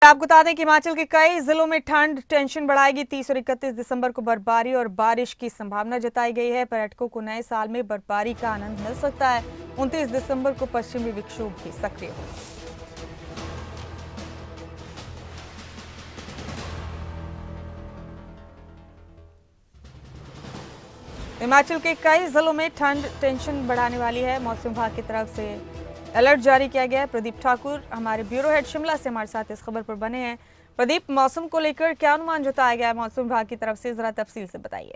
आपको बता दें कि हिमाचल के कई जिलों में ठंड टेंशन बढ़ाएगी। 30 और 31 दिसंबर को बर्फबारी और बारिश की संभावना जताई गई है। पर्यटकों को नए साल में बर्फबारी का आनंद मिल सकता है। 29 दिसंबर को पश्चिमी विक्षोभ भी सक्रिय होगा। हिमाचल के कई जिलों में ठंड टेंशन बढ़ाने वाली है। मौसम विभाग की तरफ से अलर्ट जारी किया गया है। प्रदीप ठाकुर हमारे ब्यूरो हेड शिमला से हमारे साथ इस खबर पर बने हैं। प्रदीप, मौसम को लेकर क्या अनुमान जताया गया है मौसम विभाग की तरफ से, जरा तफसील से बताइए।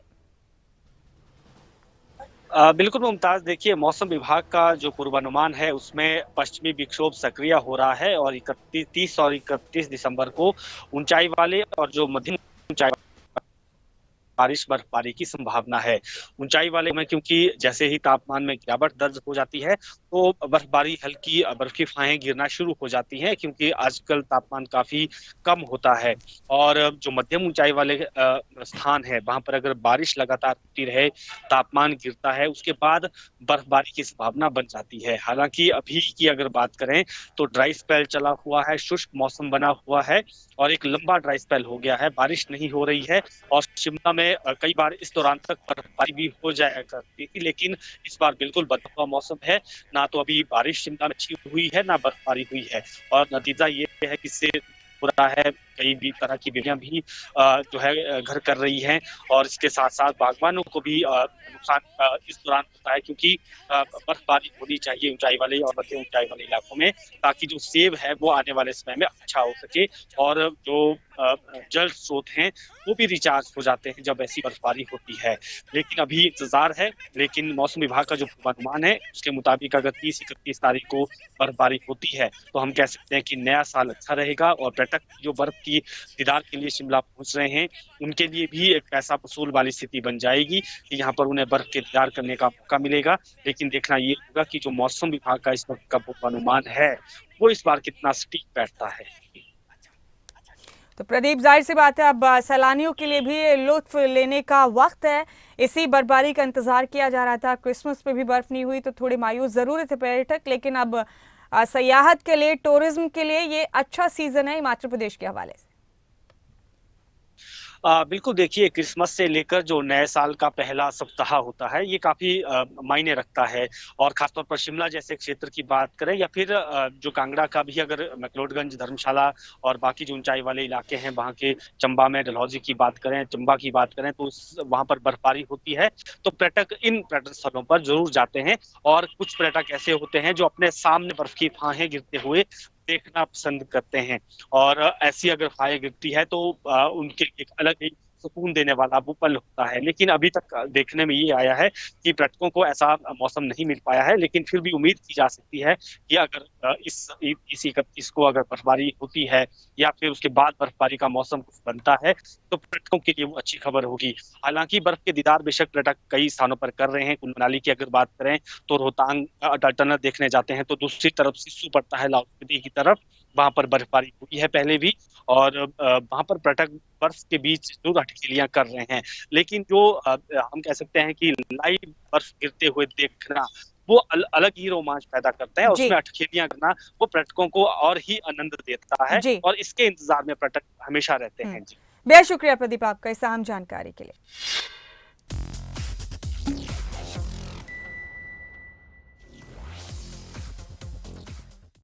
बिल्कुल मुमताज, देखिए मौसम विभाग का जो पूर्वानुमान है उसमें पश्चिमी विक्षोभ सक्रिय हो रहा है और 30 और 31 दिसंबर को ऊंचाई वाले और जो मध्यम ऊंचाई बारिश बर्फबारी की संभावना है। ऊंचाई वाले में क्योंकि जैसे ही तापमान में गिरावट दर्ज हो जाती है तो बर्फबारी हल्की बर्फ की फाहें गिरना शुरू हो जाती हैं, क्योंकि आजकल तापमान काफी कम होता है। और जो मध्यम ऊंचाई वाले स्थान है वहां पर अगर बारिश लगातार होती रहे, तापमान गिरता है, उसके बाद बर्फबारी की संभावना बन जाती है। हालांकि अभी की अगर बात करें तो ड्राई स्पेल चला हुआ है, शुष्क मौसम बना हुआ है और एक लंबा ड्राई स्पेल हो गया है, बारिश नहीं हो रही है। और शिमला में कई बार इस दौरान तक बर्फबारी भी हो जाया करती थी, लेकिन इस बार बिल्कुल बदला हुआ मौसम है। ना तो अभी बारिश शिमला में अच्छी हुई है, ना बर्फबारी हुई है। और नतीजा ये है कि इससे हो रहा है, कई भी तरह की बीमारियां भी जो है घर कर रही हैं। और इसके साथ साथ बागवानों को भी नुकसान इस दौरान होता है, क्योंकि बर्फबारी होनी चाहिए ऊंचाई वाले और मध्य ऊंचाई वाले इलाकों में, ताकि जो सेब है वो आने वाले समय में अच्छा हो सके। और जो जल स्रोत हैं वो भी रिचार्ज हो जाते हैं जब ऐसी बर्फबारी होती है। लेकिन अभी इंतजार है। लेकिन मौसम विभाग का जो पूर्वानुमान है उसके मुताबिक अगर 30-31 तारीख को बर्फबारी होती है तो हम कह सकते हैं कि नया साल अच्छा रहेगा। और पर्यटक जो बर्फ की दीदार के लिए शिमला पहुंच रहे हैं उनके लिए भी एक पैसा वसूल वाली स्थिति बन जाएगी कि यहाँ पर उन्हें बर्फ के दीदार करने का मौका मिलेगा। लेकिन देखना ये होगा कि जो मौसम विभाग का इस वक्त का पूर्वानुमान है वो इस बार कितना सटीक बैठता है। तो प्रदीप, जाहिर सी बात है अब सैलानियों के लिए भी लुत्फ लेने का वक्त है। इसी बर्फबारी का इंतजार किया जा रहा था। क्रिसमस पे भी बर्फ नहीं हुई तो थोड़े मायूस जरूर थे पर्यटक, लेकिन अब सयाहत के लिए, टूरिज्म के लिए ये अच्छा सीजन है हिमाचल प्रदेश के हवाले से। बिल्कुल, देखिए क्रिसमस से लेकर जो नए साल का पहला सप्ताह होता है ये काफी मायने रखता है। और खासतौर पर शिमला जैसे क्षेत्र की बात करें या फिर जो कांगड़ा का भी, अगर मैक्लोडगंज, धर्मशाला और बाकी जो ऊंचाई वाले इलाके हैं वहाँ के, चंबा में डलहौजी की बात करें, चंबा की बात करें, तो वहां पर बर्फबारी होती है तो पर्यटक इन पर्यटन स्थलों पर जरूर जाते हैं। और कुछ पर्यटक ऐसे होते हैं जो अपने सामने बर्फ की फाहें गिरते हुए देखना पसंद करते हैं। और ऐसी अगर फाहे गिरती है तो उनके एक अलग ही सुकून देने वाला वो पल होता है। लेकिन अभी तक देखने में ये आया है कि पर्यटकों को ऐसा मौसम नहीं मिल पाया है। लेकिन फिर भी उम्मीद की जा सकती है कि अगर इस 31 को अगर बर्फबारी होती है या फिर उसके बाद बर्फबारी का मौसम कुछ बनता है तो पर्यटकों के लिए वो अच्छी खबर होगी। हालांकि बर्फ के दीदार बेशक पर्यटक कई स्थानों पर कर रहे हैं। कुल्लू मनाली की अगर बात करें तो रोहतांग अटल टनल देखने जाते हैं, तो दूसरी तरफ सिस्सू पड़ता है लाहौल स्पीति की तरफ, वहां पर बर्फबारी हुई है पहले भी। और वहां पर पर्यटक बर्फ के बीच जरूर अटखेलियां कर रहे हैं। लेकिन जो हम कह सकते हैं कि लाइव बर्फ गिरते हुए देखना वो अलग ही रोमांच पैदा करता है। जी उसमें अटखेलियां करना वो पर्यटकों को और ही आनंद देता है जी। और इसके इंतजार में पर्यटक हमेशा रहते हैं। जी, बेहद शुक्रिया प्रदीप आपका इस अहम जानकारी के लिए।